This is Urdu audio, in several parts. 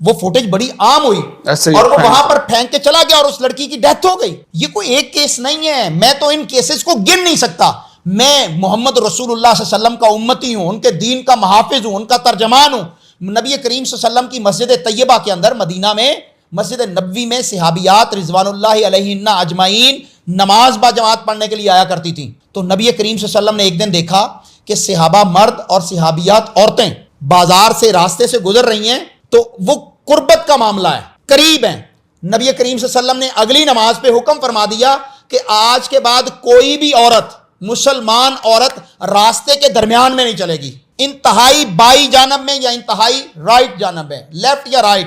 وہ فوٹیج بڑی عام ہوئی اور وہ وہاں پر پھینک کے چلا گیا اور اس لڑکی کی ڈیتھ ہو گئی. یہ کوئی ایک کیس نہیں ہے, میں تو ان کیسز کو گن نہیں سکتا. میں محمد رسول اللہ صلی اللہ علیہ وسلم کا امتی ہوں, ان کے دین کا محافظ ہوں, ان کا ترجمان ہوں. نبی کریم صلی اللہ علیہ وسلم کی مسجد طیبہ کے اندر مدینہ میں مسجد نبوی میں صحابیات رضوان اللہ علیہن اجمعین نماز با جماعت پڑھنے کے لیے آیا کرتی تھیں. تو نبی کریم صلی اللہ علیہ وسلم نے ایک دن دیکھا کہ صحابہ مرد اور صحابیات عورتیں بازار سے راستے سے گزر رہی ہیں, تو وہ قربت کا معاملہ ہے, قریب ہیں. نبی کریم صلی اللہ علیہ وسلم نے اگلی نماز پہ حکم فرما دیا کہ آج کے بعد کوئی بھی عورت, مسلمان عورت راستے کے درمیان میں نہیں چلے گی, انتہائی بائیں جانب میں یا انتہائی رائٹ جانب میں, لیفٹ یا رائٹ,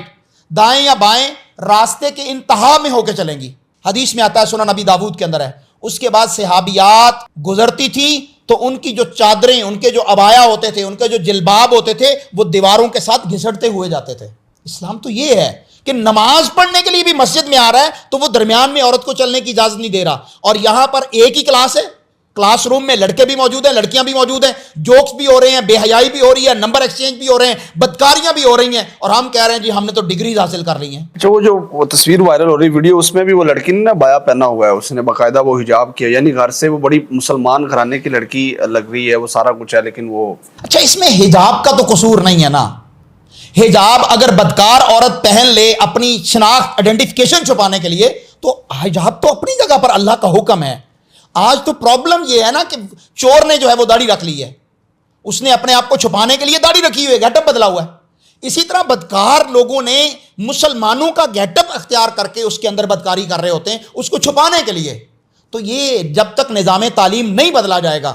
دائیں یا بائیں, راستے کے انتہا میں ہو کے چلیں گی. حدیث میں آتا ہے, سنن نبی داؤد کے اندر ہے. اس کے بعد صحابیات گزرتی تھی تو ان کی جو چادریں, ان کے جو عبایا ہوتے تھے, ان کے جو جلباب ہوتے تھے, وہ دیواروں کے ساتھ گھسٹتے ہوئے جاتے تھے. اسلام تو یہ ہے کہ نماز پڑھنے کے لیے بھی مسجد میں آ رہا ہے تو وہ درمیان میں عورت کو چلنے کی اجازت نہیں دے رہا. اور یہاں پر ایک ہی کلاس ہے, کلاس روم میں لڑکے بھی موجود ہیں, لڑکیاں بھی موجود ہیں, جوکس بھی ہو رہے ہیں, بے حیائی بھی ہو رہی ہے, نمبر ایکسچینج بھی ہو رہے ہیں, بدکاریاں بھی ہو رہی ہیں, اور ہم کہہ رہے ہیں جی ہم نے تو ڈگریز حاصل کر لی ہیں. جو تصویر وائرل ہو رہی ویڈیو, اس میں بھی وہ لڑکی نے بایا پہنا ہوا ہے, اس نے باقاعدہ وہ حجاب کیا, یعنی گھر سے وہ بڑی مسلمان گھرانے کی لڑکی لگ رہی ہے, وہ سارا کچھ ہے, لیکن وہ اچھا اس میں حجاب کا تو قصور نہیں ہے نا. حجاب اگر بدکار عورت پہن لے اپنی شناخت آئیڈینٹیفیکیشن چھپانے کے لیے, تو حجاب تو اپنی جگہ پر اللہ کا حکم ہے. آج تو پرابلم یہ ہے نا کہ چور نے جو ہے وہ داڑھی رکھ لی ہے, اس نے اپنے آپ کو چھپانے کے لیے داڑھی رکھی ہوئی ہے, گیٹ اپ بدلا ہوا ہے. اسی طرح بدکار لوگوں نے مسلمانوں کا گیٹ اپ اختیار کر کے اس کے اندر بدکاری کر رہے ہوتے ہیں اس کو چھپانے کے لیے. تو یہ جب تک نظام تعلیم نہیں بدلا جائے گا,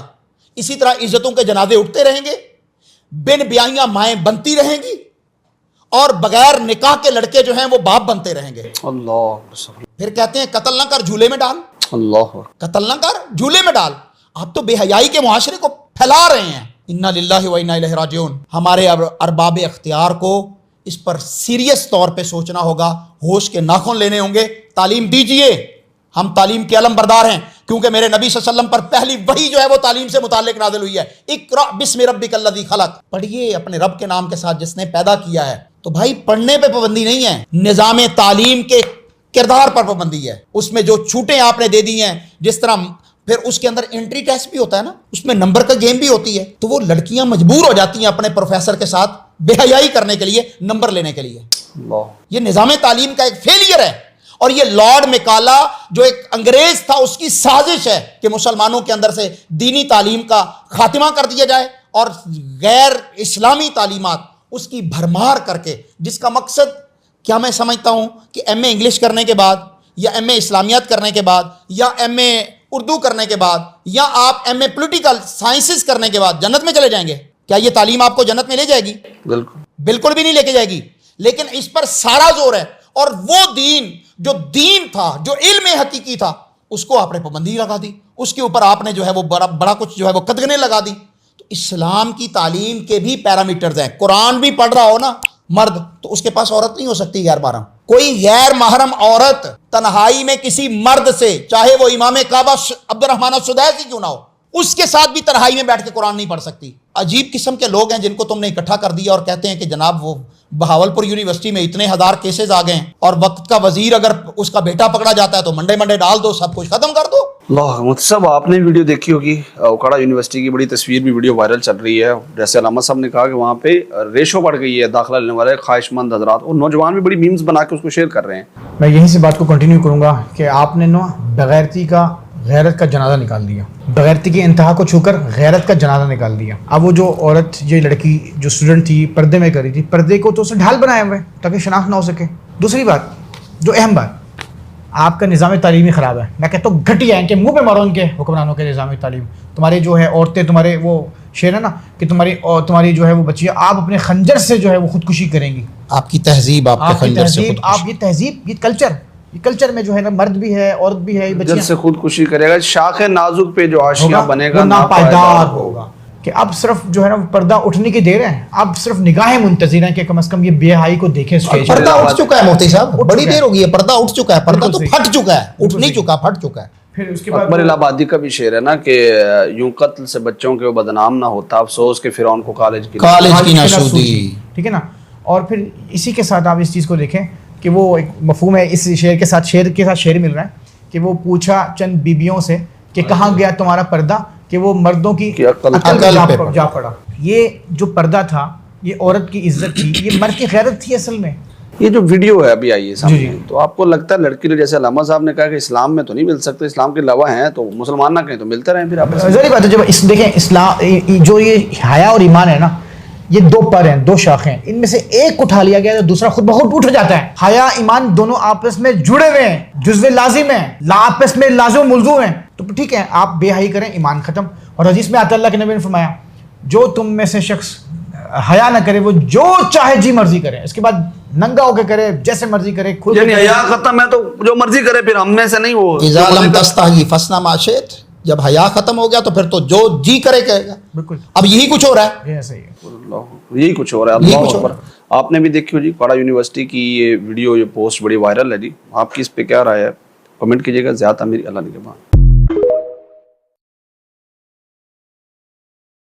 اسی طرح عزتوں کے جنازے اٹھتے رہیں گے, بن بیائیاں مائیں بنتی رہیں گی, اور بغیر نکاح کے لڑکے جو ہیں وہ باپ بنتے رہیں گے. اللہ, پھر کہتے ہیں قتل نہ کر جھولے میں ڈال, اللہ قتل نہ کر جھولے میں ڈال. آپ تو بے حیائی کے معاشرے کو پھیلا رہے ہیں. انا للہ و انا الیہ راجعون. ہمارے ارباب اختیار کو اس پر سیریس طور پہ سوچنا ہوگا, ہوش کے ناخن لینے ہوں گے. تعلیم دیجئے, ہم تعلیم کے علم بردار ہیں, کیونکہ میرے نبی صلی اللہ علیہ وسلم پر پہلی وحی جو ہے وہ تعلیم سے متعلق نازل ہوئی ہے. اقرأ بسم ربک الذی خلق, پڑھیے اپنے رب کے نام کے ساتھ جس نے پیدا کیا ہے. تو بھائی پڑھنے پہ پابندی نہیں ہے, نظام تعلیم کے کردار پر پابندی ہے. اس میں جو چھوٹیں آپ نے دے دی ہیں, جس طرح پھر اس کے اندر انٹری ٹیسٹ بھی ہوتا ہے نا, اس میں نمبر کا گیم بھی ہوتی ہے, تو وہ لڑکیاں مجبور ہو جاتی ہیں اپنے پروفیسر کے ساتھ بے حیائی کرنے کے لیے, نمبر لینے کے لیے. یہ نظام تعلیم کا ایک فیلئر ہے, اور یہ لارڈ میکالا جو ایک انگریز تھا اس کی سازش ہے کہ مسلمانوں کے اندر سے دینی تعلیم کا خاتمہ کر دیا جائے اور غیر اسلامی تعلیمات اس کی بھرمار کر کے, جس کا مقصد کیا میں سمجھتا ہوں کہ ایم اے انگلش کرنے کے بعد, یا ایم اے اسلامیات کرنے کے بعد, یا ایم اے اردو کرنے کے بعد, یا آپ ایم اے پولیٹیکل سائنسز کرنے کے بعد جنت میں چلے جائیں گے. کیا یہ تعلیم آپ کو جنت میں لے جائے گی؟ بالکل بھی نہیں لے کے جائے گی. لیکن اس پر سارا زور ہے, اور وہ دین جو دین تھا, جو علم حقیقی تھا, اس کو آپ نے پابندی لگا دی, اس کے اوپر آپ نے جو ہے وہ بڑا کچھ جو ہے وہ قدغنیں لگا دی. تو اسلام کی تعلیم کے بھی پیرامیٹرز ہیں. قرآن بھی پڑھ رہا ہو نا مرد, تو اس کے پاس عورت نہیں ہو سکتی غیر محرم. کوئی غیر محرم عورت تنہائی میں کسی مرد سے, چاہے وہ امام کعبہ عبد الرحمن السدیسی کیوں نہ ہو, اس کے ساتھ بھی تنہائی میں بیٹھ کے قرآن نہیں پڑھ سکتی. عجیب قسم کے لوگ ہیں جن کو تم نے اکٹھا کر دیا اور کہتے ہیں کہ جناب وہ بہاولپور یونیورسٹی میں اتنے ہزار کیسز آ گئے ہیں, اور وقت کا وزیر اگر اس کا بیٹا پکڑا جاتا ہے تو منڈے ڈال دو, سب کچھ ختم کر دو. اللہ مفتی صاحب, آپ نے ویڈیو دیکھی ہوگی, اوکاڑا یونیورسٹی کی بڑی تصویر بھی ویڈیو وائرل چل رہی ہے. جیسے علامہ صاحب نے کہا کہ وہاں پہ ریشو بڑھ گئی ہے داخلہ لینے والے خواہش مند حضرات, اور نوجوان بھی بڑی میمز بنا کے اس کو شیئر کر رہے ہیں. میں یہیں سے بات کو کنٹینیو کروں گا کہ آپ نے بغیرتی کا غیرت کا جنازہ نکال دیا, بغیرتی کی انتہا کو چھو کر غیرت کا جنازہ نکال دیا. اب وہ جو عورت, یہ لڑکی جو اسٹوڈنٹ تھی, پردے میں کری تھی, پردے کو تو اسے ڈھال بنائے ہوئے تاکہ شناخت نہ ہو سکے. دوسری بات, جو اہم بات, آپ کا نظام تعلیمی خراب ہے. میں کہتا ہوں گھٹیا ہے کہ منہ پہ مارو ان کے حکمرانوں کے نظام تعلیم. تمہارے جو ہے عورتیں, تمہارے وہ شعر ہے نا کہ تمہاری جو ہے وہ بچیاں, آپ اپنے خنجر سے جو ہے وہ خودکشی کریں گی. آپ کی تہذیب, آپ کے خنجر سے خودکشی. آپ یہ تہذیب, یہ کلچر میں جو ہے نا, مرد بھی ہے عورت بھی ہے, خنجر سے خودکشی کرے گا, شاخ نازک پہ جو آشیاں بنے گا ناپائیدار ہوگا. کہ اب صرف جو ہے نا پردہ اٹھنے کی دیر ہے, اب صرف نگاہیں منتظر ہیں کہ کم از کم یہ بے حیائی کو دیکھیں. پردہ اٹھ چکا ہے مفتی صاحب, بڑی دیر ہو گئی ہے, پردہ اٹھ چکا ہے, پردہ تو پھٹ چکا ہے, اٹھ نہیں چکا, پھٹ چکا ہے. پھر اس کے بعد اکبر الہ آبادی کا بھی شعر ہے نا کہ یوں قتل سے بچوں کے وہ بدنام نہ ہوتا, افسوس کہ فرعون کو کالج کی نہ سودی. ٹھیک ہے نا. اور پھر اسی کے ساتھ آپ اس چیز کو دیکھیں کہ وہ ایک مفہوم ہے اس شعر کے ساتھ شعر مل رہا ہے کہ وہ پوچھا چند بیبیوں سے کہ کہاں گیا تمہارا پردہ کہ وہ مردوں کی عقل پہ جا پڑا. یہ جو پردہ تھا یہ عورت کی عزت تھی, یہ مرد کی غیرت تھی اصل میں. یہ جو ویڈیو ہے ابھی آئی ہے سامنے, تو آپ کو لگتا ہے لڑکی نے, جیسے علامہ صاحب نے کہا کہ اسلام میں تو نہیں مل سکتے, اسلام کے علاوہ ہیں تو مسلمان نہ کہیں تو ملتے رہیں پھر آپ. ظاہر بات ہے جب دیکھیں اسلام جو یہ حیا اور ایمان ہے نا, یہ دو پر ہیں, دو شاخیں ہیں, ان میں سے ایک اٹھا لیا گیا تو دوسرا خود بخود اٹھ جاتا ہے. حیا ایمان دونوں آپس میں جڑے ہوئے ہیں, جزو لازم ہیں, آپس میں لازم و ملزوم ہیں. تو ٹھیک ہے آپ بے حیائی کریں, ایمان ختم. اور حدیث میں آتا اللہ کے نبی نے فرمایا جو تم میں سے شخص حیا نہ کرے وہ جو چاہے جی مرضی کرے, اس کے بعد ننگا ہو کے کرے, جیسے مرضی کرے, یعنی حیا ختم ہے تو جو مرضی کرے, پھر ہم میں سے نہیں. وہ اذا لم تستحی فاصنع ما شئت, جب حیا ختم ہو گیا تو پھر تو جو جی کرے کہے گا. بالکل اب یہی کچھ ہو رہا ہے, یہی کچھ ہو رہا ہے. اللہ اکبر. آپ نے بھی دیکھی ہو جی کھوڑا یونیورسٹی کی یہ ویڈیو, یہ پوسٹ بڑی وائرل ہے جی, آپ کی اس پہ کیا رائے ہے؟ کمنٹ کیجیے گا. زیادہ امیر اللہ نگہبان.